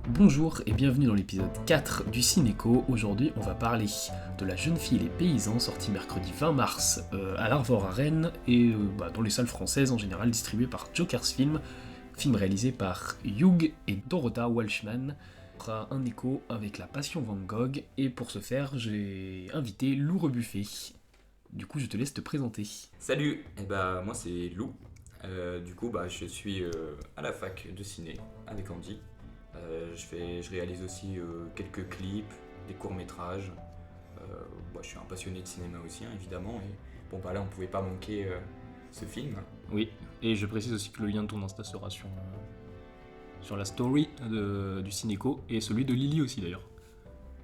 Bonjour et bienvenue dans l'épisode 4 du Cinéco. Aujourd'hui, on va parler de La jeune fille et les paysans, sorti mercredi 20 mars à l'Arvor à Rennes et dans les salles françaises en général, distribué par Jokers Film, film réalisé par Hugh et Dorota Walshman. On fera un écho avec La Passion Van Gogh et pour ce faire, j'ai invité Lou Rebuffet. Du coup, je te laisse te présenter. Salut, moi c'est Lou. Je suis à la fac de ciné avec Andy. Je réalise aussi quelques clips, des courts-métrages. Je suis un passionné de cinéma aussi, hein, évidemment. Et là, on pouvait pas manquer ce film. Oui, et je précise aussi que le lien de ton Insta sera sur la story du Cinéco et celui de Lily aussi d'ailleurs.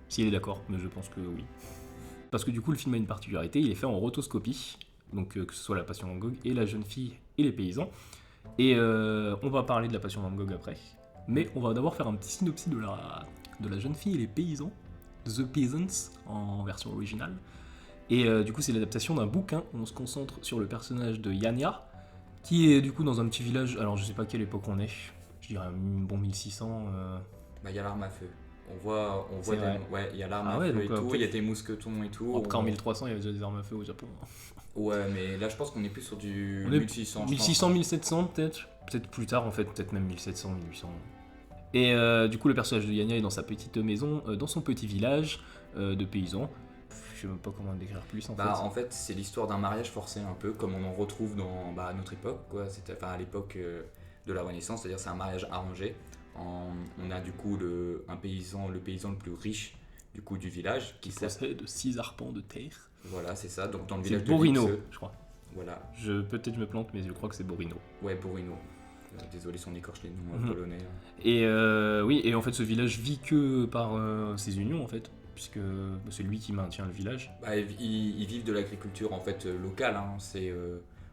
S'il est d'accord, mais je pense que oui. Parce que du coup, le film a une particularité, il est fait en rotoscopie, donc que ce soit La Passion Van Gogh et La jeune fille et les paysans. Et on va parler de La Passion Van Gogh après, mais on va d'abord faire un petit synopsis de la jeune fille et les paysans, The Peasants en version originale. Et du coup, c'est l'adaptation d'un bouquin où on se concentre sur le personnage de Yania, qui est du coup dans un petit village, alors je sais pas quelle époque on est, je dirais bon 1600. Il y a l'arme à feu. C'est vrai. Ouais, il y a l'arme Ah à ouais, feu donc, et tout, il y a des mousquetons et tout. Après en 1300, il y avait déjà des armes à feu au Japon. Ouais, mais là je pense qu'on est plus sur du On est 1600, je 1600, pense. 1700 peut-être plus tard en fait, peut-être même 1700, 1800. Et du coup, le personnage de Yania est dans sa petite maison, dans son petit village de paysans. Je sais même pas comment le décrire plus en fait. En fait, c'est l'histoire d'un mariage forcé un peu, comme on en retrouve à notre époque, quoi. À l'époque de la Renaissance, c'est-à-dire c'est un mariage arrangé. On a du coup le paysan le plus riche du coup du village Qui possède 6 arpents de terre. Voilà, c'est ça. Donc dans le C'est village de Borino, Lixeux. je crois. Voilà. Peut-être je me plante, mais je crois que c'est Borino. Ouais, Borino. Désolé si on écorche les noms polonais. Et oui, et en fait, ce village vit que par ses unions en fait, puisque c'est lui qui maintient le village. Ils vivent de l'agriculture en fait locale. Hein.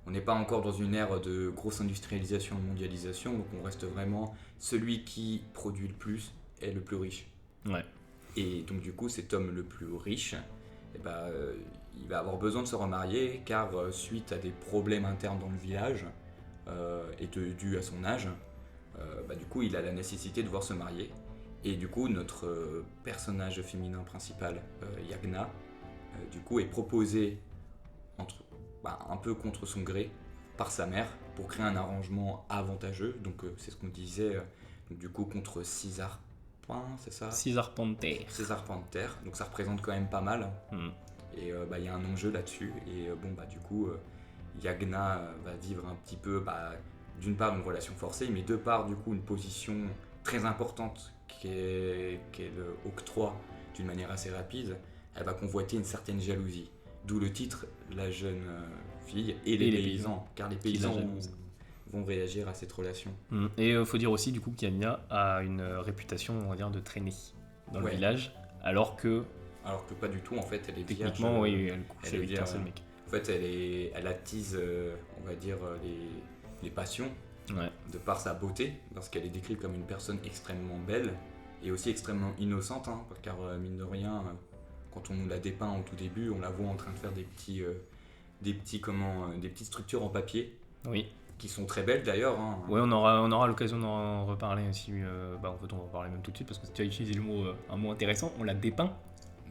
On n'est pas encore dans une ère de grosse industrialisation, de mondialisation, donc on reste vraiment celui qui produit le plus est le plus riche. Ouais. Et donc du coup, cet homme le plus riche, il va avoir besoin de se remarier car suite à des problèmes internes dans le village dû à son âge, du coup, il a la nécessité de devoir se marier. Et du coup, notre personnage féminin principal, Yagna, du coup, est proposé un peu contre son gré par sa mère pour créer un arrangement avantageux. Donc, c'est ce qu'on disait. Donc, du coup, contre 6 arpents, c'est ça 6 arpents de terre. 6 arpents de terre. Donc, ça représente quand même pas mal. Et il y a un enjeu là-dessus. Et du coup, Yagna va vivre un petit peu, d'une part, une relation forcée, mais de part, du coup, une position très importante qui est l'octroi d'une manière assez rapide. Elle va convoiter une certaine jalousie. D'où le titre, La jeune fille et les paysans. Car les paysans vont réagir à cette relation. Et il faut dire aussi du coup qu'Yania a une réputation, on va dire, de traîner dans le village, alors que pas du tout, en fait, elle est vierge. Techniquement, oui, elle couche avec un seul mec. En fait, elle attise, on va dire, les passions, de par sa beauté, parce qu'elle est décrite comme une personne extrêmement belle et aussi extrêmement innocente, hein, car mine de rien, quand on nous la dépeint au tout début, on la voit en train de faire des petites structures en papier. Oui. Qui sont très belles d'ailleurs. Hein. Oui, on aura l'occasion d'en reparler aussi. En fait, on va en parler même tout de suite parce que tu as utilisé un mot intéressant, on la dépeint.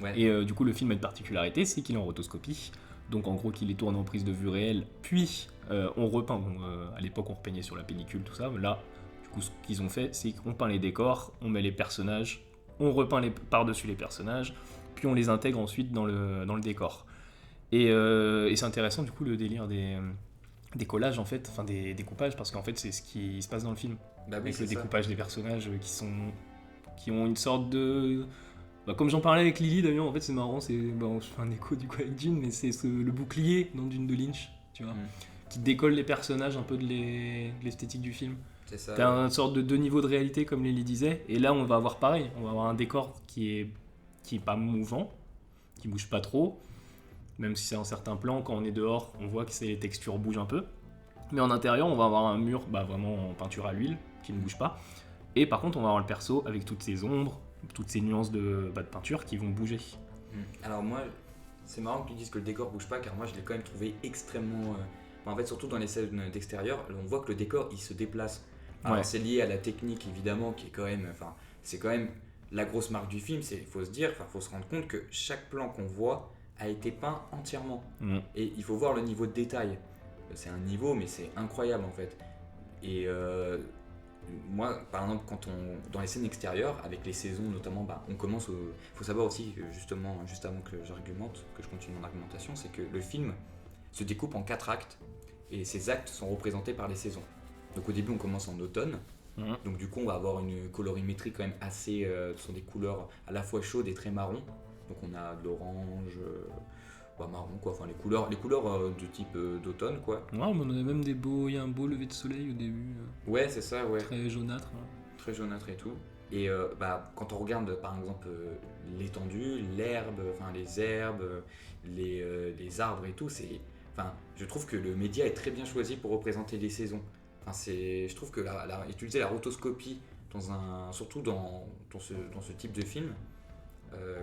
Ouais. Et du coup, le film a une particularité, c'est qu'il est en rotoscopie. Donc en gros, qu'il est tourné en prise de vue réelle, puis on repeint. À l'époque, on repeignait sur la pellicule, tout ça. Mais là, du coup, ce qu'ils ont fait, c'est qu'on peint les décors, on met les personnages, on repeint par-dessus les personnages, puis on les intègre ensuite dans le décor. Et c'est intéressant, du coup, le délire des collages, en fait, enfin des découpages, parce qu'en fait, c'est ce qui se passe dans le film. Avec le découpage des personnages qui ont une sorte de... comme j'en parlais avec Lily d'ailleurs, en fait c'est marrant, on se fait un écho du coup avec June, mais c'est le bouclier dans Dune de Lynch, tu vois, qui décolle les personnages un peu de l'esthétique du film. C'est ça. T'as une sorte de deux niveaux de réalité comme Lily disait, et là on va avoir pareil, on va avoir un décor qui est pas mouvant, qui bouge pas trop, même si c'est un certain plan, quand on est dehors, on voit que les textures bougent un peu, mais en intérieur on va avoir un mur vraiment en peinture à l'huile, qui ne bouge pas, et par contre on va avoir le perso avec toutes ses ombres, toutes ces nuances de peinture qui vont bouger. Alors moi, c'est marrant que tu dises que le décor bouge pas, car moi je l'ai quand même trouvé extrêmement... en fait, surtout dans les scènes d'extérieur, on voit que le décor il se déplace. Alors c'est lié à la technique évidemment, qui est quand même... c'est quand même la grosse marque du film. Il faut se rendre compte que chaque plan qu'on voit a été peint entièrement. Et il faut voir le niveau de détail. C'est un niveau, mais c'est incroyable en fait. Et moi, par exemple, dans les scènes extérieures, avec les saisons notamment, on commence. Il faut savoir aussi, justement, juste avant que je continue mon argumentation, c'est que le film se découpe en 4 actes et ces actes sont représentés par les saisons. Donc au début, on commence en automne. Donc du coup, on va avoir une colorimétrie quand même assez. Ce sont des couleurs à la fois chaudes et très marron. Donc on a de l'orange. Marron quoi, enfin les couleurs de type d'automne quoi. Ouais, mais on a même il y a un beau lever de soleil au début. Ouais, c'est ça, ouais. Très jaunâtre. Très jaunâtre et tout. Et quand on regarde par exemple l'étendue, l'herbe, enfin les herbes, les arbres et tout, je trouve que le média est très bien choisi pour représenter les saisons. Je trouve que utiliser la rotoscopie surtout dans ce type de film.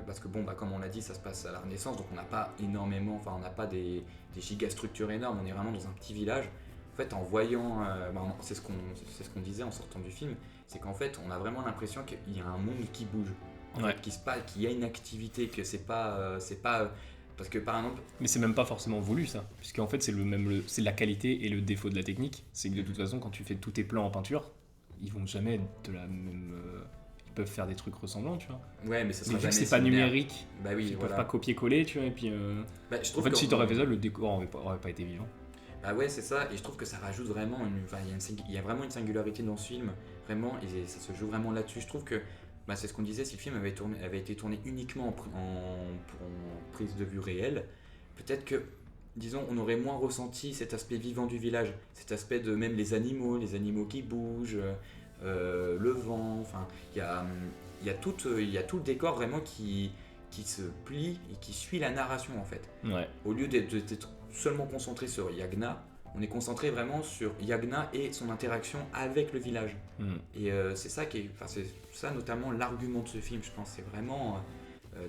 Parce que comme on l'a dit, ça se passe à la Renaissance, donc on n'a pas énormément, on n'a pas des gigastructures énormes, on est vraiment dans un petit village. En fait, en voyant, c'est ce qu'on disait en sortant du film, c'est qu'en fait, on a vraiment l'impression qu'il y a un monde qui bouge, qu'il y a une activité, que c'est pas parce que par exemple. Mais c'est même pas forcément voulu ça, puisqu'en fait c'est la qualité et le défaut de la technique, c'est que de toute façon quand tu fais tous tes plans en peinture, ils vont jamais être de la même. Peuvent faire des trucs ressemblants, tu vois. Ouais, mais ça sera vu jamais que c'est pas numérique, ils peuvent pas copier-coller, tu vois. Et puis, je trouve en fait, si t'aurais fait ça, le décor aurait pas été vivant. Bah ouais, c'est ça. Et je trouve que ça rajoute vraiment il y a vraiment une singularité dans ce film, vraiment, et ça se joue vraiment là-dessus. Je trouve que c'est ce qu'on disait, si le film avait été tourné uniquement en prise de vue réelle, peut-être que, disons, on aurait moins ressenti cet aspect vivant du village, cet aspect de même les animaux qui bougent. Le vent, il y a tout le décor vraiment qui se plie et qui suit la narration en fait. Ouais. Au lieu d'être seulement concentré sur Yagna, on est concentré vraiment sur Yagna et son interaction avec le village. Et c'est ça notamment l'argument de ce film, je pense. C'est vraiment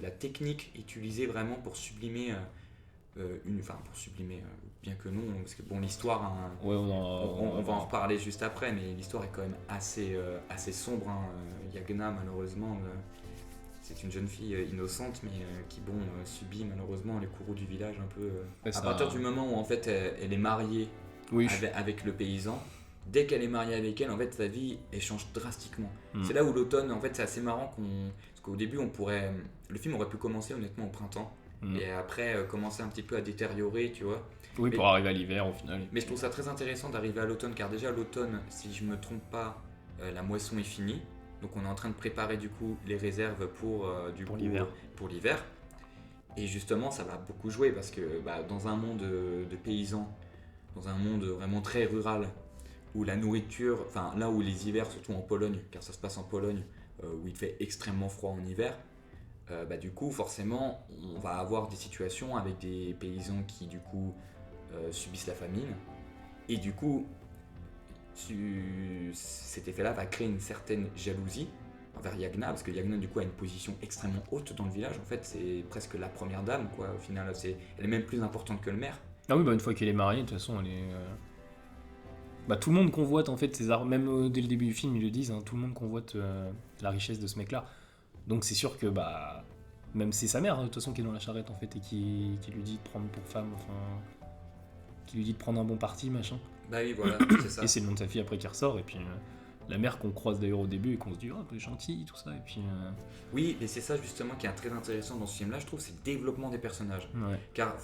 la technique utilisée vraiment pour sublimer bien que non, parce que l'histoire, on va en reparler juste après, mais l'histoire est quand même assez sombre. Yagna, malheureusement, c'est une jeune fille innocente, mais qui subit malheureusement les courroux du village un peu. À partir du moment où en fait elle est mariée avec le paysan, dès qu'elle est mariée avec elle, en fait sa vie elle change drastiquement. C'est là où l'automne, en fait, c'est assez marrant parce qu'au début le film aurait pu commencer honnêtement au printemps. Et après commencer un petit peu à détériorer, tu vois. Oui, pour arriver à l'hiver au final. Mais je trouve ça très intéressant d'arriver à l'automne, car déjà l'automne, si je me trompe pas, la moisson est finie. Donc on est en train de préparer du coup les réserves pour l'hiver. Et justement, ça va beaucoup jouer parce que dans un monde de paysans, dans un monde vraiment très rural, où la nourriture, là où les hivers, surtout en Pologne, car ça se passe en Pologne, où il fait extrêmement froid en hiver, du coup forcément on va avoir des situations avec des paysans qui du coup subissent la famine, et du coup cet effet-là va créer une certaine jalousie envers Yagna, parce que Yagna du coup a une position extrêmement haute dans le village. En fait, c'est presque la première dame quoi. Au final, elle est même plus importante que le maire. Ah oui, une fois qu'elle est mariée, de toute façon, elle est. Tout le monde convoite en fait ces arbres, même dès le début du film ils le disent, tout le monde convoite la richesse de ce mec-là. Donc c'est sûr que même c'est sa mère de toute façon qui est dans la charrette en fait et qui lui dit de prendre pour femme, qui lui dit de prendre un bon parti machin. Bah oui, voilà, c'est ça. Et c'est le nom de sa fille après qui ressort, et puis la mère qu'on croise d'ailleurs au début et qu'on se dit oh gentil tout ça, et puis oui, mais c'est ça justement qui est très intéressant dans ce film là, je trouve, c'est le développement des personnages. Car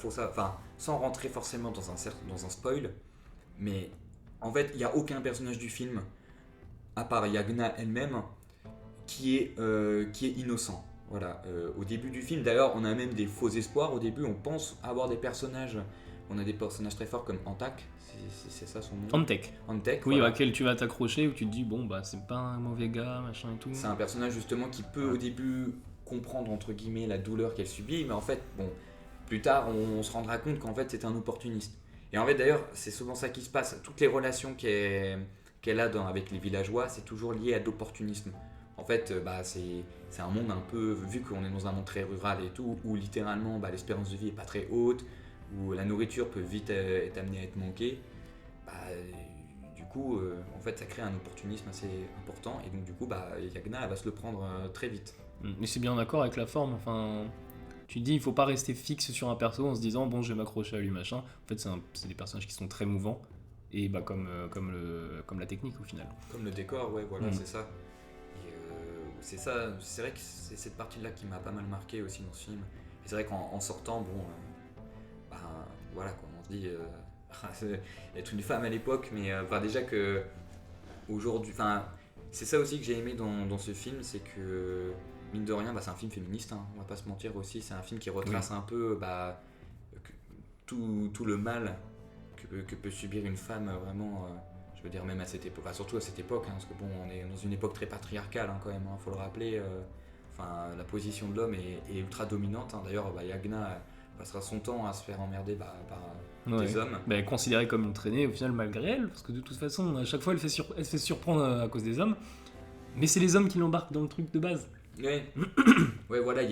sans rentrer forcément dans un spoil, mais en fait il n'y a aucun personnage du film à part Yagna elle-même qui est innocent. Voilà, au début du film, d'ailleurs, on a même des faux espoirs. Au début, on pense avoir des personnages. On a des personnages très forts comme Antak, c'est ça son nom. Antek, oui, voilà. Auquel tu vas t'accrocher, où tu te dis bon c'est pas un mauvais gars, machin et tout. C'est un personnage justement qui peut au début comprendre entre guillemets la douleur qu'elle subit, mais en fait, plus tard, on se rendra compte qu'en fait c'est un opportuniste. Et en fait, d'ailleurs, c'est souvent ça qui se passe. Toutes les relations qu'elle a avec les villageois, c'est toujours lié à de l'opportunisme. En fait, c'est un monde un peu, vu qu'on est dans un monde très rural et tout, où littéralement l'espérance de vie est pas très haute, où la nourriture peut vite être amenée à être manquée. Du coup, en fait, ça crée un opportunisme assez important, et donc du coup, Yagna, elle va se le prendre très vite. Mais c'est bien d'accord avec la forme, enfin... Tu te dis, il faut pas rester fixe sur un perso en se disant, bon, je vais m'accrocher à lui, machin. En fait, c'est des personnages qui sont très mouvants, et comme la technique, au final. Comme le décor, ouais, voilà, c'est ça. Et c'est ça, c'est vrai que c'est cette partie-là qui m'a pas mal marqué aussi dans ce film. Et c'est vrai qu'en sortant, voilà, quoi, on se dit... être une femme à l'époque, mais déjà que aujourd'hui, c'est ça aussi que j'ai aimé dans ce film, c'est que mine de rien, c'est un film féministe, hein, on va pas se mentir aussi, c'est un film qui retrace un peu tout le mal que peut subir une femme vraiment, je veux dire même à cette époque, surtout à cette époque, hein, parce que bon, on est dans une époque très patriarcale hein, quand même, faut le rappeler, la position de l'homme est ultra dominante, hein. D'ailleurs Yagna passera son temps à se faire emmerder par des hommes. Elle est considérée comme une traînée au final malgré elle, parce que de toute façon, à chaque fois elle se fait surprendre à cause des hommes, mais c'est les hommes qui l'embarquent dans le truc de base. Ouais, ouais voilà,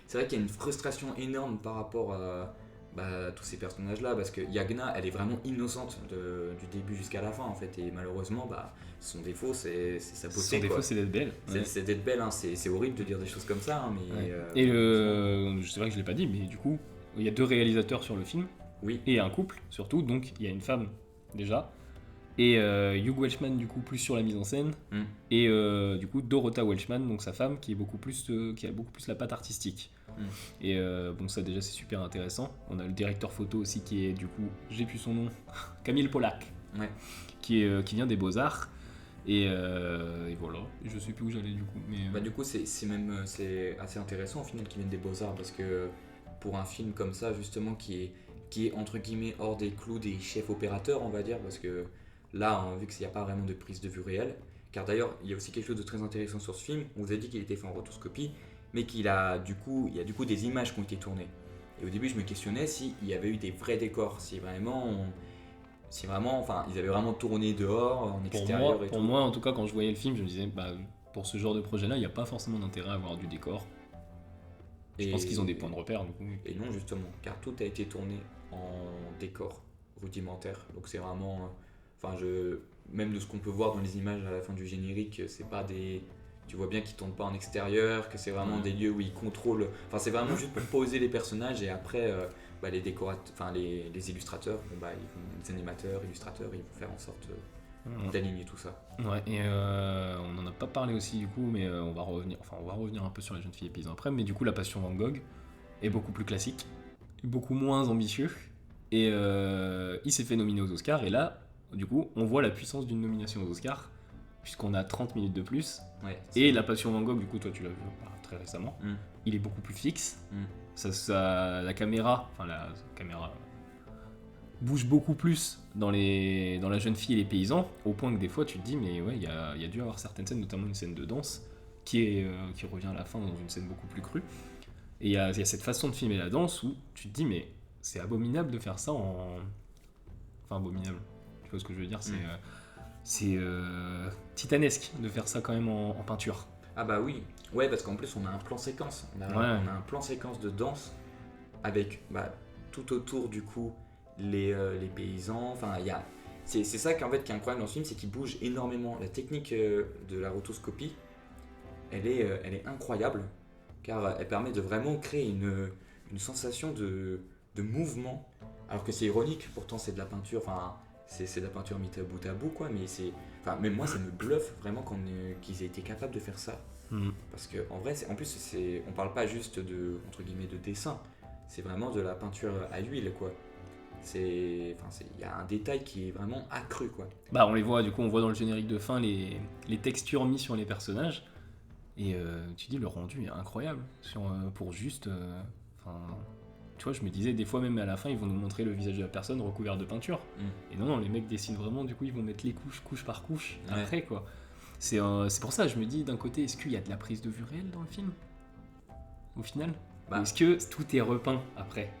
c'est vrai qu'il y a une frustration énorme par rapport à tous ces personnages-là, parce que Yagna, elle est vraiment innocente du début jusqu'à la fin en fait, et malheureusement, son défaut, c'est sa beauté. Son défaut, c'est d'être belle. C'est d'être belle, hein. C'est horrible de dire des choses comme ça, hein, mais... Et c'est vrai que je l'ai pas dit, mais du coup, il y a 2 réalisateurs sur le film, et un couple surtout, donc il y a une femme déjà, et Hugh Welshman du coup plus sur la mise en scène, et du coup Dorota Welshman, donc sa femme, qui a beaucoup plus la patte artistique. Et ça déjà c'est super intéressant. On a le directeur photo aussi qui est du coup, j'ai plus son nom, Camille Pollack, qui vient des Beaux-Arts. Et voilà, je sais plus où j'allais du coup. Mais du coup c'est assez intéressant au final qu'il vienne des Beaux-Arts, parce que pour un film comme ça justement qui est entre guillemets hors des clous des chefs opérateurs, on va dire, parce que là, vu qu'il n'y a pas vraiment de prise de vue réelle, car d'ailleurs il y a aussi quelque chose de très intéressant sur ce film, on vous a dit qu'il était fait en rotoscopie, mais il y a du coup des images qui ont été tournées. Et au début je me questionnais s'il y avait eu des vrais décors, si vraiment ils avaient vraiment tourné dehors, en extérieur et tout. Pour moi, en tout cas, quand je voyais le film, je me disais, pour ce genre de projet-là, il n'y a pas forcément d'intérêt à avoir du décor. Je pense qu'ils ont des points de repère, du coup. Et non, justement, car tout a été tourné en décor rudimentaire. Donc c'est vraiment... même de ce qu'on peut voir dans les images à la fin du générique, c'est pas des... Tu vois bien qu'ils tournent pas en extérieur, que c'est vraiment des lieux où ils contrôlent... c'est vraiment juste pour poser les personnages, et après, les décorateurs, les illustrateurs, les animateurs, illustrateurs, ils vont faire en sorte d'aligner tout ça. Ouais, et on n'en a pas parlé aussi du coup, mais on va revenir un peu sur les jeunes filles et paysans après, mais du coup la Passion Van Gogh est beaucoup plus classique, beaucoup moins ambitieux, et il s'est fait nominer aux Oscars, et là, du coup, on voit la puissance d'une nomination aux Oscars, puisqu'on a 30 minutes de plus, et la Passion Van Gogh, du coup, toi tu l'as vu très récemment, il est beaucoup plus fixe, la caméra bouge beaucoup plus dans la jeune fille et les paysans, au point que des fois tu te dis, mais ouais, il y a dû avoir certaines scènes, notamment une scène de danse, qui revient à la fin dans une scène beaucoup plus crue. Et il y a cette façon de filmer la danse où tu te dis, mais c'est abominable de faire ça abominable, tu vois ce que je veux dire, c'est titanesque de faire ça quand même en peinture. Ah bah oui, ouais, parce qu'en plus on a un plan séquence, on a un plan séquence de danse avec tout autour du coup les paysans, c'est ça qui est incroyable dans ce film, c'est qu'il bouge énormément. La technique de la rotoscopie, elle est incroyable, car elle permet de vraiment créer une sensation de mouvement, alors que c'est ironique, pourtant c'est de la peinture, c'est de la peinture mise bout à bout, quoi, mais même moi ça me bluffe vraiment qu'ils aient été capables de faire ça. Parce que en vrai, on parle pas juste de, entre guillemets, de dessin, c'est vraiment de la peinture à huile, quoi. Il y a un détail qui est vraiment accru, quoi. On les voit, du coup on voit dans le générique de fin les textures mises sur les personnages, et tu dis le rendu est incroyable pour juste tu vois, je me disais des fois même à la fin ils vont nous montrer le visage de la personne recouvert de peinture, et non, les mecs dessinent vraiment, du coup ils vont mettre les couche par couche après, quoi. C'est pour ça je me dis, d'un côté, est-ce qu'il y a de la prise de vue réelle dans le film au final, ou est-ce que tout est repeint après?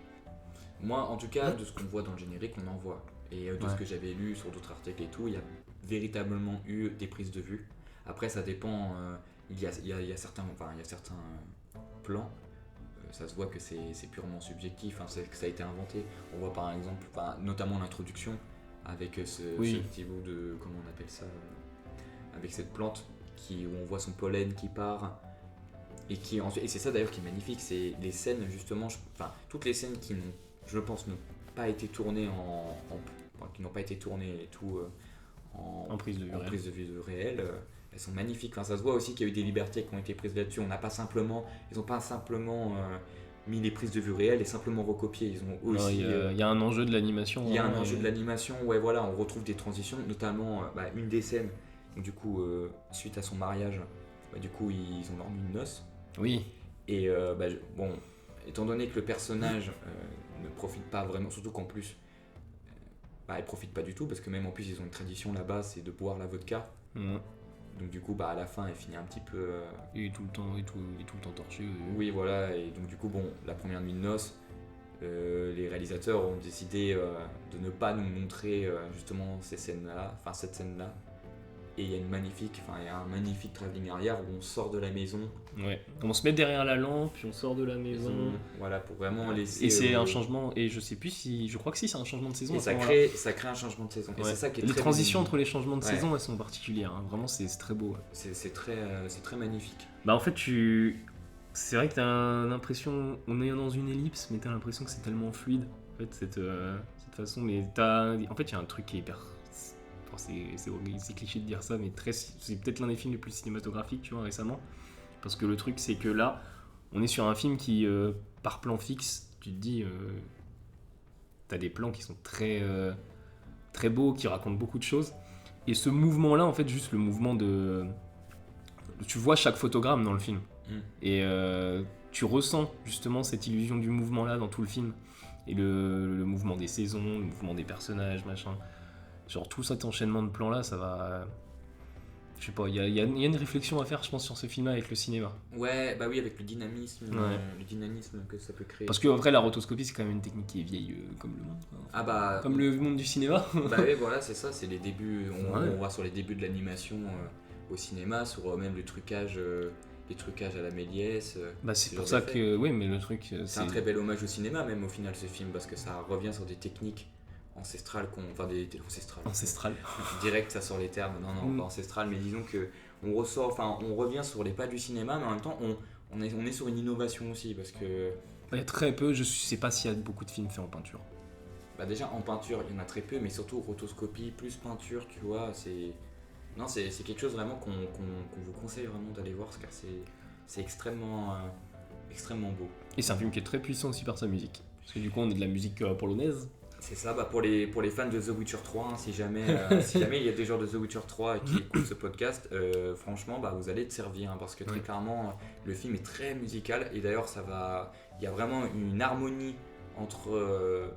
Moi, en tout cas, de ce qu'on voit dans le générique, on en voit. Et de ce que j'avais lu sur d'autres articles et tout, il y a véritablement eu des prises de vue. Après, ça dépend. Il y a certains plans, ça se voit que c'est purement subjectif, que ça a été inventé. On voit par exemple, notamment l'introduction, avec ce petit bout de, comment on appelle ça, avec cette plante où on voit son pollen qui part. Et c'est ça d'ailleurs qui est magnifique, c'est les scènes justement, toutes les scènes qui n'ont, je pense, n'ont pas été tournées qui n'ont pas été tournées et tout en prise de vue réelle, elles sont magnifiques. Enfin, ça se voit aussi qu'il y a eu des libertés qui ont été prises là-dessus. Ils n'ont pas simplement mis les prises de vue réelles et simplement recopié. Ils ont aussi. Il y a un enjeu de l'animation. Il y a un enjeu de l'animation. Ouais, voilà, on retrouve des transitions, notamment une des scènes. Donc, du coup, suite à son mariage, du coup, ils ont dormi une noce. Oui. Et bon, étant donné que le personnage ne profite pas vraiment, surtout qu'en plus, il profite pas du tout parce que même en plus ils ont une tradition là-bas, c'est de boire la vodka. Donc du coup, à la fin, elle finit un petit peu. Il est tout le temps torché. Oui, voilà. Et donc du coup, bon, la première nuit de noces, les réalisateurs ont décidé de ne pas nous montrer justement cette scène-là. Et il y a un magnifique travelling arrière où on sort de la maison. Ouais. On se met derrière la lampe, puis on sort de la maison. Voilà, pour vraiment laisser. Et c'est un changement. Et je sais plus si. Je crois que si, c'est un changement de saison. Et ça crée un changement de saison. Ouais. Et c'est ça qui est les très transitions entre les changements de saison, elles sont particulières. Hein. Vraiment, c'est très beau. Ouais. C'est très magnifique. En fait, c'est vrai que t'as l'impression. On est dans une ellipse, mais t'as l'impression que c'est tellement fluide. En fait, cette façon. Mais en fait, il y a un truc qui est hyper. C'est cliché de dire ça, mais c'est peut-être l'un des films les plus cinématographiques, tu vois, récemment. Parce que le truc, c'est que là, on est sur un film qui, par plan fixe, tu te dis, t'as des plans qui sont très, très beaux, qui racontent beaucoup de choses. Et ce mouvement-là, en fait, juste le mouvement de... Tu vois chaque photogramme dans le film. Et tu ressens justement cette illusion du mouvement-là dans tout le film. Et le mouvement des saisons, le mouvement des personnages, machin... Genre tout cet enchaînement de plans là, ça va. Je sais pas, il y a une réflexion à faire, je pense, sur ce film là avec le cinéma. Ouais, oui, avec le dynamisme que ça peut créer. Parce que, en vrai, la rotoscopie, c'est quand même une technique qui est vieille comme le monde. Quoi. Comme le monde du cinéma. Oui, voilà, c'est ça, c'est les débuts. On voit sur les débuts de l'animation au cinéma, sur même le trucage. Les trucages à la Méliès. C'est pour ça que. Oui, mais le truc. C'est un très bel hommage au cinéma, même au final, ce film, parce que ça revient sur des techniques ancestrales, ancestrales. Direct, ça sort les termes. Non, pas ancestrales, mais disons que on revient sur les pas du cinéma, mais en même temps, on est sur une innovation aussi, parce que. Il y a très peu, je sais pas s'il y a beaucoup de films faits en peinture. Déjà, en peinture, il y en a très peu, mais surtout rotoscopie plus peinture, tu vois, c'est quelque chose vraiment qu'on vous conseille vraiment d'aller voir, car c'est extrêmement beau. Et c'est un film qui est très puissant aussi par sa musique. Parce que du coup, on est de la musique polonaise. C'est ça, pour les fans de The Witcher 3, si jamais il y a des joueurs de The Witcher 3 qui écoutent ce podcast, franchement, vous allez te servir, hein, parce que très clairement, le film est très musical, et d'ailleurs, il y a vraiment une harmonie entre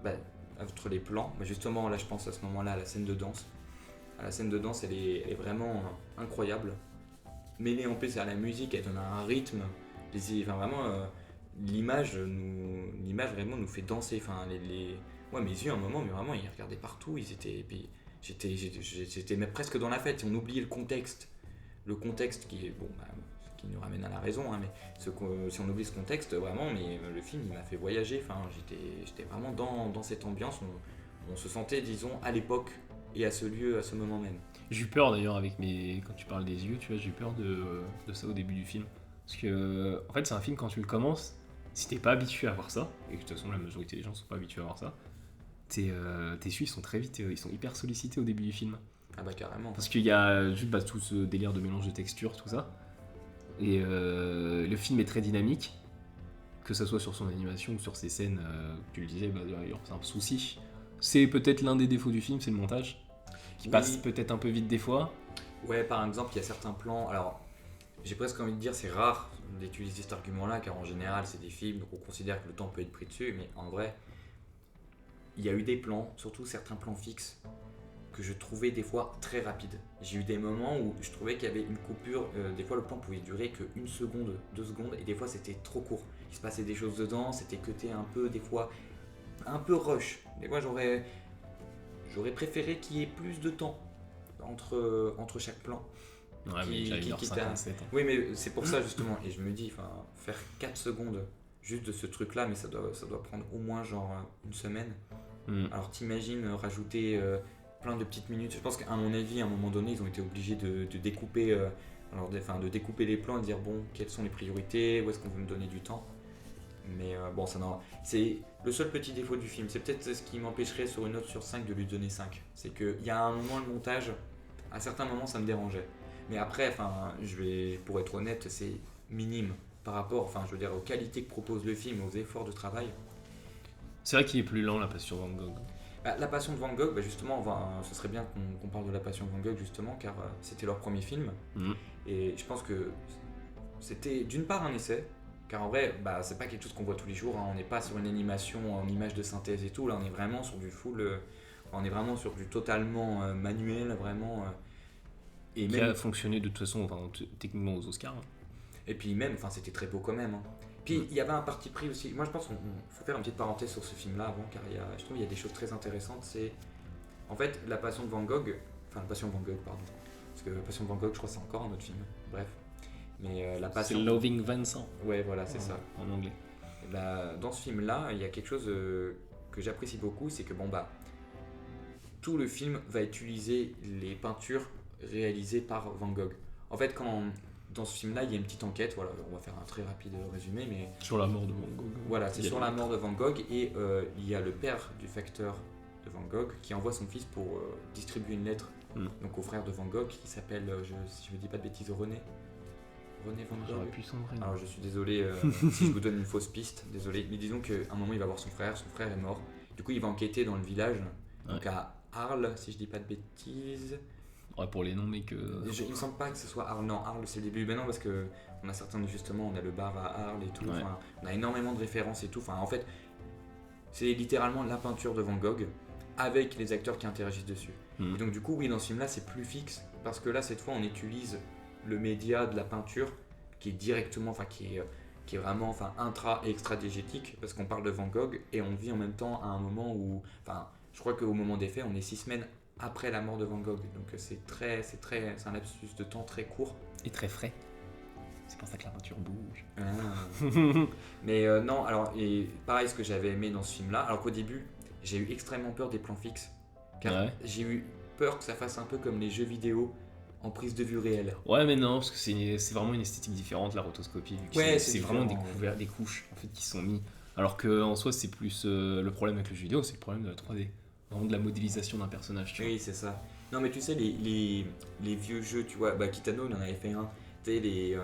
les plans. Justement, là, je pense à ce moment-là à la scène de danse. La scène de danse, elle est vraiment incroyable. Mêlée en plus à la musique, elle donne un rythme. L'image vraiment nous fait danser. Moi, mes yeux, à un moment, mais vraiment, ils regardaient partout. J'étais même presque dans la fête. On oubliait le contexte. Le contexte qui est, qui nous ramène à la raison. Hein, mais si on oublie ce contexte, vraiment, mais le film, il m'a fait voyager. J'étais vraiment dans cette ambiance. On se sentait, disons, à l'époque et à ce lieu, à ce moment même. J'ai eu peur d'ailleurs quand tu parles des yeux, tu vois, j'ai eu peur de ça au début du film. Parce que, en fait, c'est un film, quand tu le commences, si t'es pas habitué à voir ça, et que de toute façon, la majorité des gens sont pas habitués à voir ça, tes yeux, ils sont très vite, ils sont hyper sollicités au début du film. Carrément. Parce qu'il y a juste tout ce délire de mélange de textures, tout ça. Et le film est très dynamique, que ça soit sur son animation ou sur ses scènes. Tu le disais, d'ailleurs, c'est un souci. C'est peut-être l'un des défauts du film, c'est le montage, qui passe peut-être un peu vite des fois. Ouais, par exemple, il y a certains plans. Alors, j'ai presque envie de dire, c'est rare d'utiliser cet argument-là, car en général, c'est des films, donc on considère que le temps peut être pris dessus, mais en vrai, il y a eu des plans, surtout certains plans fixes, que je trouvais des fois très rapides. J'ai eu des moments où je trouvais qu'il y avait une coupure, des fois le plan pouvait durer que 1 seconde, 2 secondes, et des fois c'était trop court. Il se passait des choses dedans, c'était cuté un peu, des fois un peu rush. Des fois j'aurais préféré qu'il y ait plus de temps entre chaque plan. Ouais, mais j'avais 57. Oui, mais c'est pour ça justement, et je me dis, faire 4 secondes juste de ce truc-là, mais ça doit prendre au moins genre 1 semaine. Alors t'imagines rajouter plein de petites minutes. Je pense qu'à mon avis, à un moment donné, ils ont été obligés de découper, de découper les plans et de dire bon, quelles sont les priorités, où est-ce qu'on veut me donner du temps. Mais bon, c'est le seul petit défaut du film. C'est peut-être ce qui m'empêcherait sur une note sur 5 de lui donner 5. C'est qu'il y a un moment, le montage, à certains moments, ça me dérangeait. Mais après, pour être honnête, c'est minime par rapport, aux qualités que propose le film, aux efforts de travail. C'est vrai qu'il est plus lent, La Passion de Van Gogh. La Passion de Van Gogh, justement, ce serait bien qu'on parle de La Passion de Van Gogh, justement, car c'était leur premier film. Et je pense que c'était d'une part un essai, car en vrai, c'est pas quelque chose qu'on voit tous les jours. On n'est pas sur une animation en image de synthèse et tout. Là, on est vraiment sur du full. On est vraiment sur du totalement manuel, vraiment. Et qui même a fonctionné de toute façon, techniquement aux Oscars. Et puis même, c'était très beau quand même. Puis il y avait un parti pris aussi. Moi, je pense qu'il faut faire une petite parenthèse sur ce film-là avant, car je trouve qu'il y a des choses très intéressantes. C'est en fait La Passion de Van Gogh, La Passion de Van Gogh, pardon. Parce que La Passion de Van Gogh, je crois que c'est encore un autre film. Bref. Mais La Passion. C'est Loving Vincent. Ouais, voilà, c'est ça. En anglais. Et dans ce film-là, il y a quelque chose que j'apprécie beaucoup, c'est que tout le film va utiliser les peintures réalisées par Van Gogh. En fait, dans ce film-là, il y a une petite enquête, voilà, on va faire un très rapide résumé, mais... Sur la mort de Van Gogh. Voilà, c'est sur la mort de Van Gogh, et il y a le père du facteur de Van Gogh qui envoie son fils pour distribuer une lettre donc au frère de Van Gogh, qui s'appelle, si je ne dis pas de bêtises, René Van Gogh. J'aurais pu son vrai. Alors je suis désolé si je vous donne une fausse piste, désolé, mais disons qu'à un moment il va voir son frère est mort, du coup il va enquêter dans le village, donc à Arles, si je dis pas de bêtises. Ouais, pour les noms, mais que... Il me semble pas que ce soit Arles, non, Arles c'est le début, mais non, parce que on a certains, justement, on a le bar à Arles et tout, on a énormément de références et tout, en fait, c'est littéralement la peinture de Van Gogh avec les acteurs qui interagissent dessus. Et donc du coup, oui, dans ce film-là, c'est plus fixe, parce que là, cette fois, on utilise le média de la peinture qui est directement, qui est vraiment intra et extra-diégétique, parce qu'on parle de Van Gogh et on vit en même temps à un moment où, je crois qu'au moment des faits, on est 6 semaines après la mort de Van Gogh, donc c'est un lapsus de temps très court. Et très frais. C'est pour ça que la peinture bouge. Mais non, alors, et pareil, ce que j'avais aimé dans ce film-là, alors qu'au début, j'ai eu extrêmement peur des plans fixes, car j'ai eu peur que ça fasse un peu comme les jeux vidéo en prise de vue réelle. Ouais, mais non, parce que c'est vraiment une esthétique différente, la rotoscopie, vu que c'est vraiment des couches en fait, qui sont mis. Alors qu'en soi, c'est plus le problème avec le jeu vidéo, c'est le problème de la 3D. Vraiment de la modélisation d'un personnage, tu vois. Oui, c'est ça. Non, mais tu sais, les vieux jeux, tu vois, Kitano, il en avait fait un. Tu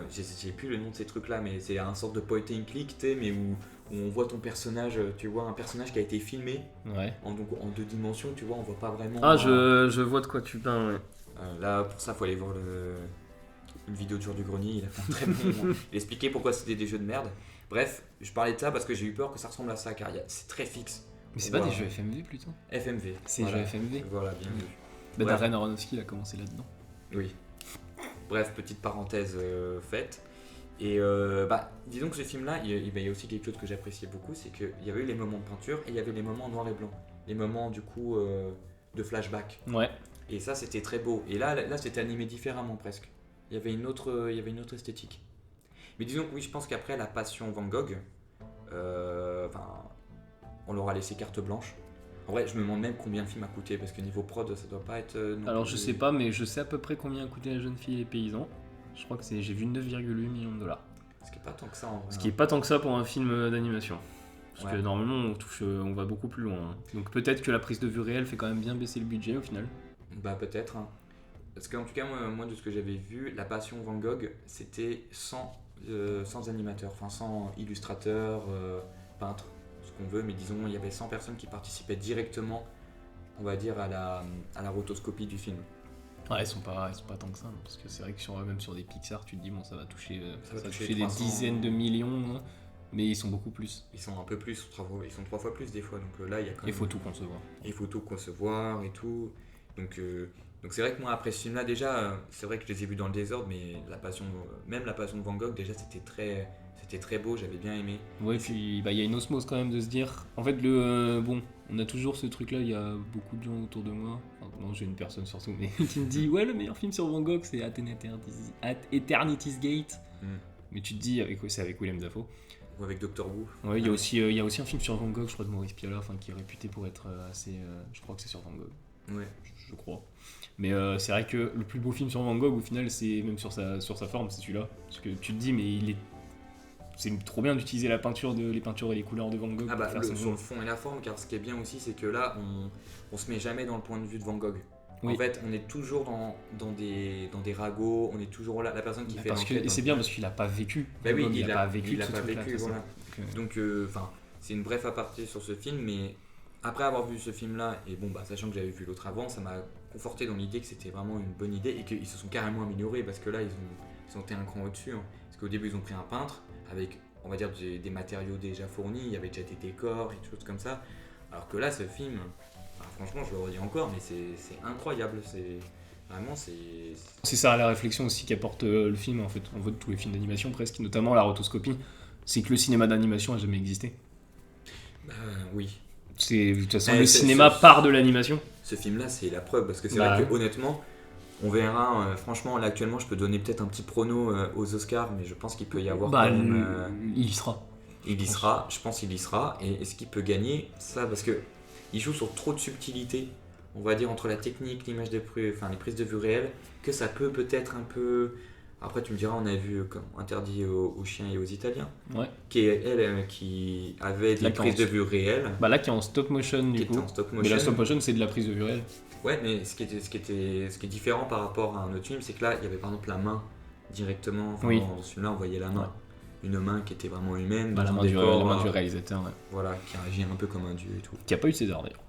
sais, j'ai plus le nom de ces trucs-là, mais c'est un sorte de point and click, tu sais, mais où on voit ton personnage, tu vois, un personnage qui a été filmé en 2 dimensions, tu vois, on voit pas vraiment... Ah, je vois de quoi tu parles, ouais. Là, pour ça, il faut aller voir une vidéo de Jour du Grenier, il a fait un très bon... Il expliquait pourquoi c'était des jeux de merde. Bref, je parlais de ça parce que j'ai eu peur que ça ressemble à ça, car c'est très fixe. Mais c'est pas des jeux FMV plutôt ? FMV. C'est des jeux FMV. Voilà, bien vu. Darren Aronofsky, il a commencé là-dedans. Oui. Bref, petite parenthèse faite. Et disons que ce film-là, il y a aussi quelque chose que j'appréciais beaucoup, c'est qu'il y avait eu les moments de peinture et il y avait les moments noir et blanc. Les moments, du coup, de flashback. Ouais. Et ça, c'était très beau. Et là c'était animé différemment presque. Il y avait une autre esthétique. Mais disons que oui, je pense qu'après La Passion Van Gogh, on leur a laissé carte blanche. En vrai, je me demande même combien le film a coûté, parce que niveau prod, ça doit pas être... Alors je sais pas, mais je sais à peu près combien a coûté La Jeune Fille et les Paysans. Je crois que j'ai vu 9,8 millions de dollars. Ce qui est pas tant que ça en vrai. Ce qui est pas tant que ça pour un film d'animation. Parce que normalement, on va beaucoup plus loin. Hein. Donc peut-être que la prise de vue réelle fait quand même bien baisser le budget au final. Bah peut-être. Hein. Parce qu'en tout cas, moi de ce que j'avais vu, La Passion Van Gogh, c'était sans animateur, sans illustrateur, peintre, ce qu'on veut, mais disons, il y avait 100 personnes qui participaient directement, on va dire, à la rotoscopie du film. Ouais, ils sont pas tant que ça, parce que c'est vrai que même sur des Pixar, tu te dis, bon, ça va toucher, ça va toucher 300, des dizaines de millions, hein, mais ils sont beaucoup plus. Ils sont un peu plus, ils sont 3 fois plus des fois, donc là, il y a quand même... Il faut tout concevoir. Il faut tout concevoir et tout, donc c'est vrai que moi, après ce film-là, déjà, c'est vrai que je les ai vus dans le désordre, mais même La Passion de Van Gogh, déjà, c'était très beau, j'avais bien aimé. Ouais, puis il y a une osmose quand même de se dire. En fait, on a toujours ce truc-là, il y a beaucoup de gens autour de moi. Enfin, non, j'ai une personne surtout, mais qui me dit ouais, le meilleur film sur Van Gogh, c'est At Eternity's Gate. Mais tu te dis, c'est avec Willem Dafoe. Ou avec Doctor Who. Ouais, il y a aussi un film sur Van Gogh, je crois, de Maurice Pialat, qui est réputé pour être assez. Je crois que c'est sur Van Gogh. Ouais. je crois. Mais c'est vrai que le plus beau film sur Van Gogh, au final, c'est même sur sa forme, c'est celui-là. Parce que tu te dis, mais c'est trop bien d'utiliser les peintures et les couleurs de Van Gogh. Ah bah, sur le fond et la forme, car ce qui est bien aussi, c'est que là, on se met jamais dans le point de vue de Van Gogh. Oui. En fait, on est toujours dans des ragots, on est toujours là, la personne qui fait l'enquête. Et c'est bien parce qu'il n'a pas vécu. Bah oui, il n'a pas vécu, voilà. Donc, c'est une brève aparté sur ce film, mais après avoir vu ce film-là, et bon, sachant que j'avais vu l'autre avant, ça m'a conforté dans l'idée que c'était vraiment une bonne idée et qu'ils se sont carrément améliorés parce que là, ils ont été un cran au-dessus. Hein. Parce qu'au début, ils ont pris un peintre avec, on va dire, des matériaux déjà fournis, il y avait déjà des décors et des choses comme ça. Alors que là, ce film, franchement, je le redis encore, mais c'est incroyable. C'est ça la réflexion aussi qu'apporte le film, en fait, on voit tous les films d'animation presque, notamment la rotoscopie, c'est que le cinéma d'animation n'a jamais existé. Oui. De toute façon, le cinéma part de l'animation. Ce film-là, c'est la preuve, parce que c'est vrai que honnêtement, on verra, franchement, là actuellement, je peux donner peut-être un petit prono aux Oscars, mais je pense qu'il peut y avoir il y sera. Je pense qu'il y sera, et est-ce qu'il peut gagner ça, parce que il joue sur trop de subtilité, on va dire, entre la technique, l'image les prises de vue réelles, que ça peut-être un peu... Après, tu me diras, on a vu interdit aux chiens et aux Italiens, qui avait des prises de vue réelles. Là, qui est en stop motion, du coup. Mais la stop motion, c'est de la prise de vue réelle. Ouais, mais ce qui est différent par rapport à un autre film, c'est que là, il y avait par exemple la main directement. Dans celui-là, on voyait la main. Ouais. Une main qui était vraiment humaine. La main du réalisateur, ouais. Voilà, qui réagit un peu comme un dieu et tout. Qui n'a pas eu de César, d'ailleurs.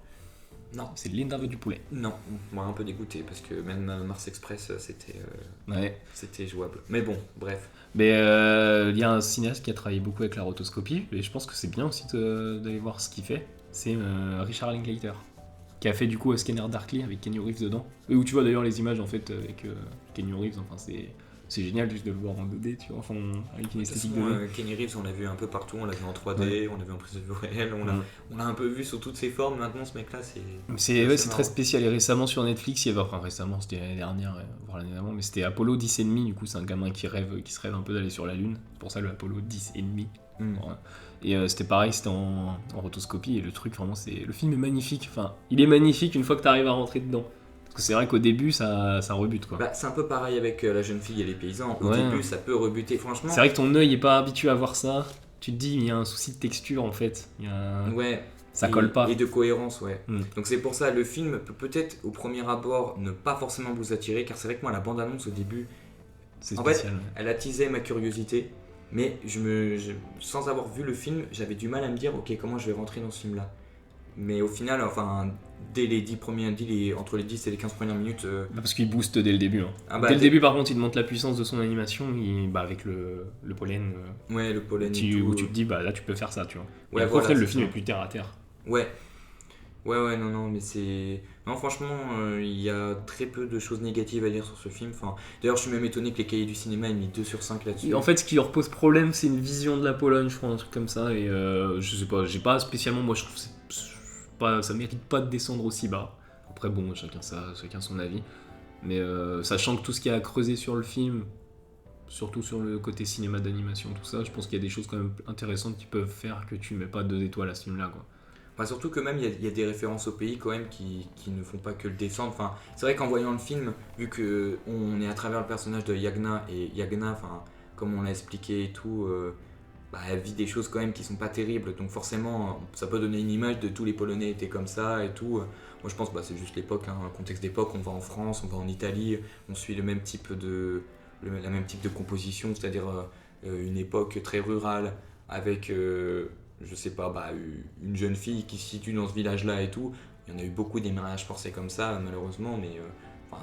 Non. C'est l'Interview du poulet. Non, moi un peu dégoûté parce que même Mars Express c'était jouable. Mais bon, bref. Mais il y a un cinéaste qui a travaillé beaucoup avec la rotoscopie et je pense que c'est bien aussi d'aller voir ce qu'il fait. C'est Richard Linklater qui a fait du coup Scanner Darkly avec Keanu Reeves dedans. Et où tu vois d'ailleurs les images en fait avec Keanu Reeves. Enfin c'est génial juste de le voir en 2D, tu vois, enfin avec une esthétique 2D. Keanu Reeves, on l'a vu un peu partout, on l'a vu en 3D, on l'a vu en prise de vue réelle, on l'a un peu vu sous toutes ses formes. Maintenant, ce mec-là, c'est très spécial. Et récemment sur Netflix, récemment, c'était l'année dernière, voire l'année d'avant, mais c'était Apollo 10,5. Du coup, c'est un gamin qui se rêve un peu d'aller sur la Lune. C'est pour ça le Apollo 10,5. Et c'était pareil, c'était en rotoscopie. Et le truc, vraiment, le film est magnifique. Enfin, il est magnifique une fois que tu arrives à rentrer dedans. Parce que c'est vrai qu'au début, ça rebute, quoi. C'est un peu pareil avec la jeune fille et les paysans. Au début, ça peut rebuter, franchement. C'est vrai que ton œil est pas habitué à voir ça. Tu te dis, il y a un souci de texture, en fait. Ça colle pas. Et de cohérence, ouais. Donc c'est pour ça, le film peut peut-être, au premier abord, ne pas forcément vous attirer. Car c'est vrai que moi, la bande-annonce, au début, c'est spécial. En fait, elle attisait ma curiosité. Mais sans avoir vu le film, j'avais du mal à me dire, ok, comment je vais rentrer dans ce film-là. Mais au final, dès les 10 premières, entre les 10 et les 15 premières minutes... parce qu'il booste dès le début. Dès le début, par contre, il montre la puissance de son animation avec le pollen. Le pollen où tu te dis, là, tu peux faire ça, tu vois. Et après, le film est plus terre à terre. Ouais, non, mais c'est... Non, franchement, il y a très peu de choses négatives à dire sur ce film. D'ailleurs, je suis même étonné que les cahiers du cinéma aient mis 2 sur 5 là-dessus. Et en fait, ce qui leur pose problème, c'est une vision de la Pologne, je crois, un truc comme ça. Et je sais pas, j'ai pas spécialement... Moi, je trouve ça mérite pas de descendre aussi bas. Après bon, chacun son avis. Mais sachant que tout ce qu'il y a à creuser sur le film, surtout sur le côté cinéma d'animation, tout ça, je pense qu'il y a des choses quand même intéressantes qui peuvent faire que tu mets pas 2 étoiles à ce film là, quoi. Surtout que même il y a des références au pays quand même qui ne font pas que le descendre. C'est vrai qu'en voyant le film, vu qu'on est à travers le personnage de Yagna, et Yagna, comme on l'a expliqué et tout, elle vit des choses quand même qui sont pas terribles, donc forcément ça peut donner une image de tous les Polonais étaient comme ça et tout. Moi je pense que c'est juste l'époque, un contexte d'époque. On va en France, on va en Italie, on suit la même type de composition, c'est-à-dire une époque très rurale avec je sais pas, une jeune fille qui se situe dans ce village-là et tout. Il y en a eu beaucoup des mariages forcés comme ça, malheureusement, mais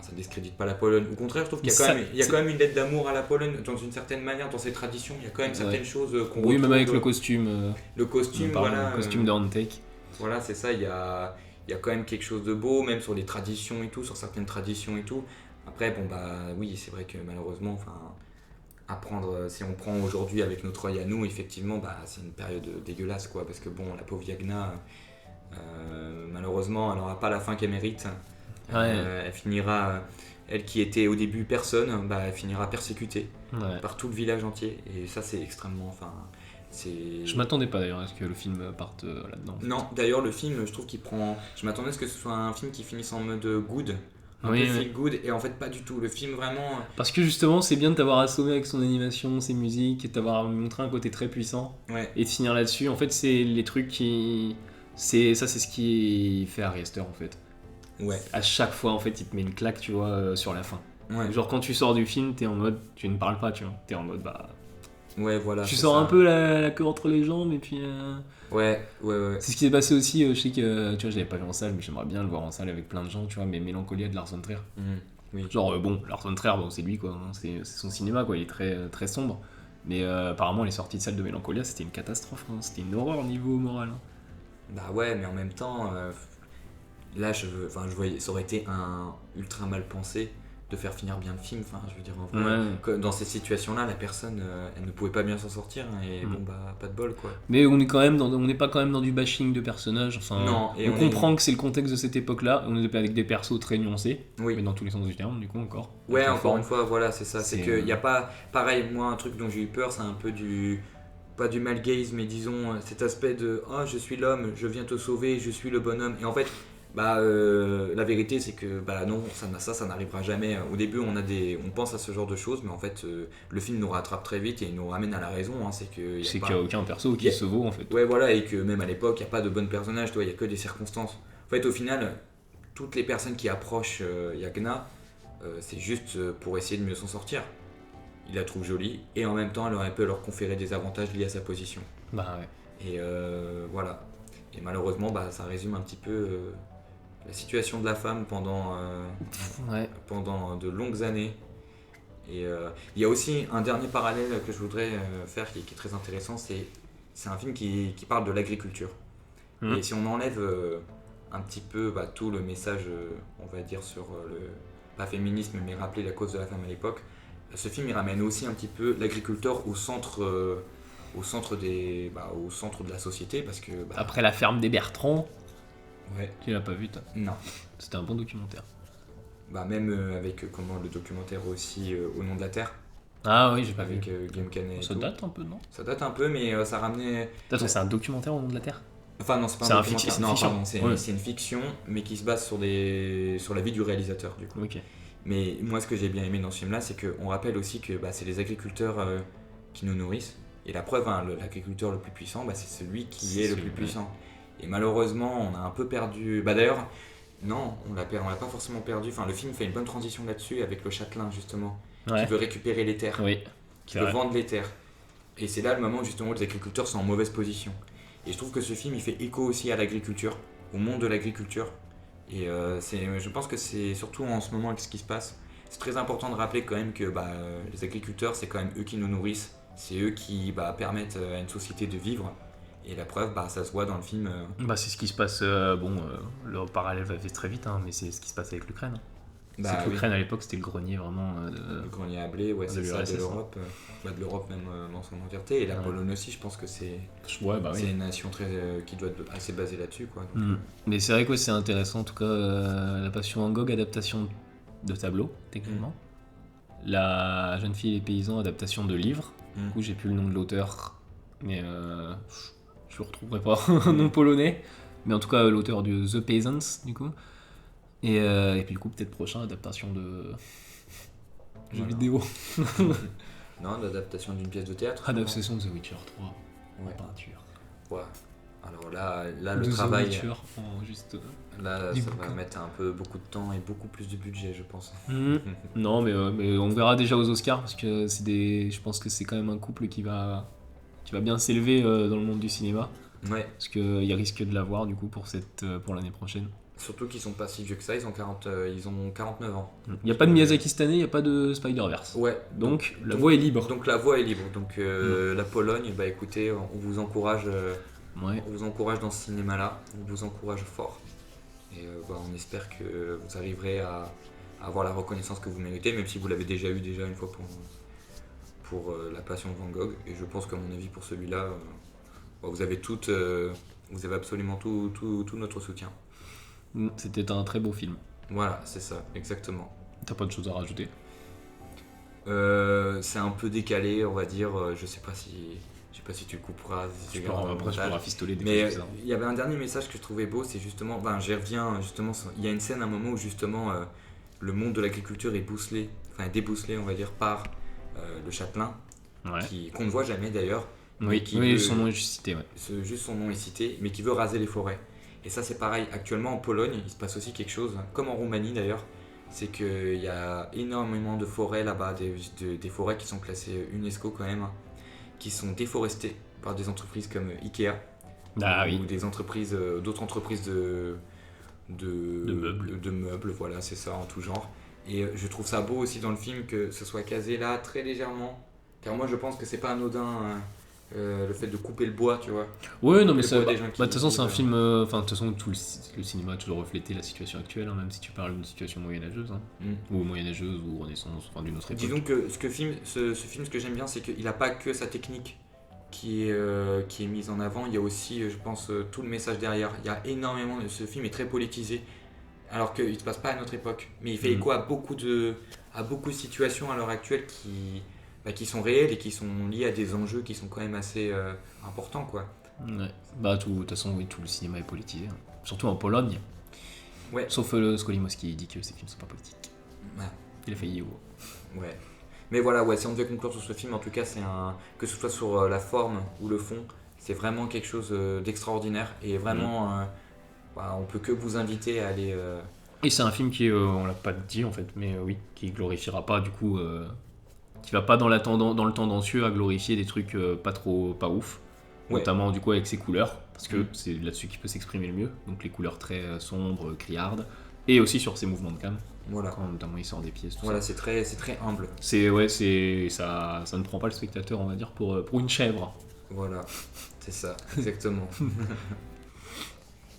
ça discrédite pas la Pologne. Au contraire, je trouve qu'il y a quand même une lettre d'amour à la Pologne, dans une certaine manière, dans ses traditions. Il y a quand même certaines choses qu'on retrouve. Oui, même avec le costume. Le costume de Handtake. Voilà, c'est ça, il y a quand même quelque chose de beau, même sur les traditions et tout, sur certaines traditions et tout. Après, oui, c'est vrai que malheureusement, si on prend aujourd'hui avec notre œil à nous, effectivement, c'est une période dégueulasse, quoi, parce que la pauvre Yagna, malheureusement, elle n'aura pas la fin qu'elle mérite. Elle finira, elle qui était au début personne, elle finira persécutée par tout le village entier, et ça c'est extrêmement... Je m'attendais pas d'ailleurs à ce que le film parte là-dedans. Non, d'ailleurs le film, je trouve qu'il prend... Je m'attendais à ce que ce soit un film qui finisse en mode good, un peu feel good, et en fait pas du tout. Le film vraiment... Parce que justement, c'est bien de t'avoir assommé avec son animation, ses musiques, et de t'avoir montré un côté très puissant, et de finir là-dessus. En fait, c'est les trucs qui... c'est ce qui fait Ari Aster en fait. Ouais. À chaque fois, en fait, il te met une claque, tu vois, sur la fin. Ouais. Genre quand tu sors du film, t'es en mode... Tu ne parles pas, tu vois. T'es en mode, bah... Ouais, voilà. Tu sors un peu la queue entre les jambes et puis. Ouais. C'est ce qui s'est passé aussi. Je sais que tu vois, je l'avais pas vu en salle, mais j'aimerais bien le voir en salle avec plein de gens, tu vois. Mais Mélancolia de Lars von Trier. Oui. Genre bon, Lars von Trier, bon, c'est lui quoi. Hein, c'est son cinéma quoi. Il est très très sombre. Mais apparemment les sorties de salle de Mélancolia, c'était une catastrophe. Hein, c'était une horreur au niveau moral. Hein. Bah ouais, mais en même temps, là, je voyais, ça aurait été un ultra mal pensé de faire finir bien le film. Enfin, je veux dire, en vrai, dans ces situations-là, la personne, elle ne pouvait pas bien s'en sortir. Hein, et bon, bah, pas de bol, quoi. Mais on est quand même on n'est pas quand même dans du bashing de personnages. Enfin, non, on comprend que c'est le contexte de cette époque-là. On est avec des persos très nuancés. Oui. Mais dans tous les sens du terme, du coup, encore. Ouais, encore une fois, voilà, c'est ça. C'est qu'il n'y a pas... Pareil, moi, un truc dont j'ai eu peur, c'est un peu du... Pas du mal gaze, mais disons cet aspect de « Oh, je suis l'homme, je viens te sauver, je suis le bonhomme ». Et en fait... la vérité c'est que non, ça n'arrivera jamais. Au début on pense à ce genre de choses, mais en fait le film nous rattrape très vite et il nous ramène à la raison. Hein, c'est qu'il n'y a aucun perso qui se vaut en fait. Ouais, voilà, et que même à l'époque il n'y a pas de bons personnages, il n'y a que des circonstances. En fait au final, toutes les personnes qui approchent Yagna, c'est juste pour essayer de mieux s'en sortir. Il la trouve jolie et en même temps elle peut leur conférer des avantages liés à sa position. Bah ouais. Et voilà. Et malheureusement ça résume un petit peu la situation de la femme pendant de longues années. Et il y a aussi un dernier parallèle que je voudrais faire qui est très intéressant, c'est un film qui parle de l'agriculture. Et si on enlève un petit peu tout le message, on va dire, sur pas féminisme, mais rappeler la cause de la femme à l'époque, ce film il ramène aussi un petit peu l'agriculteur au centre de la société, parce que... Après la ferme des Bertrands. Ouais. Tu l'as pas vu toi? Non. C'était un bon documentaire. Même avec le documentaire aussi Au nom de la terre. Ah oui, j'ai pas vu. Avec Guillaume Canet. Ça date un peu, non? Ça date un peu, mais ça ramenait... Attends, c'est un documentaire Au nom de la terre? Enfin non, c'est pas un documentaire. Non, pardon, c'est une fiction, mais qui se base sur la vie du réalisateur du coup. Ok. Mais moi ce que j'ai bien aimé dans ce film-là, c'est qu'on rappelle aussi que c'est les agriculteurs qui nous nourrissent. Et la preuve, l'agriculteur le plus puissant, c'est celui qui est le plus puissant. Et malheureusement, on a un peu perdu... d'ailleurs, non, on l'a pas forcément perdu. Enfin, le film fait une bonne transition là-dessus avec le châtelain, justement, qui veut récupérer les terres, qui veut vendre les terres. Et c'est là le moment, justement, où les agriculteurs sont en mauvaise position. Et je trouve que ce film, il fait écho aussi à l'agriculture, au monde de l'agriculture. Et je pense que c'est surtout en ce moment avec ce qui se passe, c'est très important de rappeler quand même que les agriculteurs, c'est quand même eux qui nous nourrissent. C'est eux qui permettent à une société de vivre. Et la preuve, ça se voit dans le film. C'est ce qui se passe. Le parallèle va très vite, hein, mais c'est ce qui se passe avec l'Ukraine. C'est que l'Ukraine à l'époque, c'était le grenier vraiment. Le grenier à blé, c'est ça, de l'Europe. De l'Europe même dans son entièreté. Et la Pologne aussi, je pense que c'est une nation qui doit être assez basée là-dessus. Quoi, donc. Mais c'est vrai que c'est intéressant, en tout cas, La Passion Van Gogh, adaptation de tableau, techniquement. La Jeune fille et les paysans, adaptation de livre. Du coup, j'ai plus le nom de l'auteur, mais je ne retrouverai pas un nom polonais. Mais en tout cas, l'auteur de The Peasants, du coup. Et puis, du coup, peut-être prochain, adaptation de jeux vidéo. Non, l'adaptation d'une pièce de théâtre. Adaptation de The Witcher 3 en peinture. Ouais. Alors là le travail. The Witcher, juste. Là, ça va mettre beaucoup de temps et beaucoup plus de budget, je pense. Non, mais on verra déjà aux Oscars parce que je pense que c'est quand même un couple qui va bien s'élever dans le monde du cinéma. Ouais. Parce qu'ils risquent de l'avoir du coup pour l'année prochaine. Surtout qu'ils sont pas si vieux que ça, ils ont 49 ans. Il n'y a pas de Miyazaki cette année, il n'y a pas de Spider-Verse. Ouais. Donc la voie est libre. Donc la voie est libre. Donc la Pologne, écoutez, on vous encourage. On vous encourage dans ce cinéma-là, on vous encourage fort. Et on espère que vous arriverez à avoir la reconnaissance que vous méritez, même si vous l'avez déjà eu une fois pour La Passion de Van Gogh. Et je pense qu'à mon avis, pour celui-là, vous avez absolument tout notre soutien. C'était un très beau film. Voilà, c'est ça, exactement. T'as pas de choses à rajouter? C'est un peu décalé, on va dire. Je sais pas si... J'ai sais pas si tu le couperas. Si Je peux rafistoler des mais choses. il y avait un dernier message que je trouvais beau, c'est justement, j'y reviens justement, il y a une scène à un moment où justement le monde de l'agriculture est bousselé, enfin débousselé on va dire par le châtelain, qu'on ne voit jamais d'ailleurs. Oui, son nom est juste cité. Ouais. Juste son nom est cité, mais qui veut raser les forêts. Et ça c'est pareil, actuellement en Pologne, il se passe aussi quelque chose, comme en Roumanie d'ailleurs, c'est qu'il y a énormément de forêts là-bas, des forêts qui sont classées UNESCO quand même, qui sont déforestées par des entreprises comme Ikea, ou des entreprises, d'autres entreprises de meubles, voilà, c'est ça, en tout genre. Et je trouve ça beau aussi dans le film que ce soit casé là, très légèrement, car moi je pense que c'est pas anodin le fait de couper le bois, tu vois. Ouais, non, mais ça. De toute façon, c'est un film. Enfin, de toute façon, tout le cinéma a toujours reflété la situation actuelle, hein, même si tu parles d'une situation moyenâgeuse, ou moyenâgeuse, ou renaissance, enfin d'une autre époque. Disons que ce film, ce que j'aime bien, c'est qu'il n'a pas que sa technique qui est mise en avant, il y a aussi, je pense, tout le message derrière. Il y a énormément. Ce film est très politisé, alors qu'il ne se passe pas à notre époque. Mais il fait écho à beaucoup de situations à l'heure actuelle qui sont réelles et qui sont liées à des enjeux qui sont quand même assez importants, quoi. Ouais. De toute façon, oui, tout le cinéma est politisé, hein. Surtout en Pologne. Ouais. Sauf Skolimowski qui dit que ces films sont pas politiques. Ouais. Il a failli. Ouais. Mais voilà, si on devait conclure sur ce film, en tout cas, que ce soit sur la forme ou le fond, c'est vraiment quelque chose d'extraordinaire et vraiment, on peut que vous inviter à aller. Et c'est un film qui, on l'a pas dit en fait, mais oui, qui glorifiera pas du coup. Qui va pas dans le tendancieux à glorifier des trucs pas ouf, notamment du coup avec ses couleurs, parce que c'est là-dessus qu'il peut s'exprimer le mieux, donc les couleurs très sombres, criardes, et aussi sur ses mouvements de cam, quand notamment il sort des pièces, tout ça. C'est très humble. Ça ne prend pas le spectateur, on va dire, pour une chèvre. Voilà, c'est ça, exactement.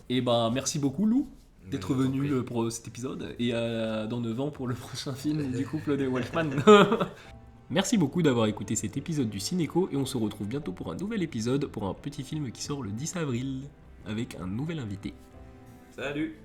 Et merci beaucoup Lou d'être venu pour cet épisode, et dans 9 ans pour le prochain film du couple des Wolfman. Merci beaucoup d'avoir écouté cet épisode du Cinéco et on se retrouve bientôt pour un nouvel épisode pour un petit film qui sort le 10 avril avec un nouvel invité. Salut!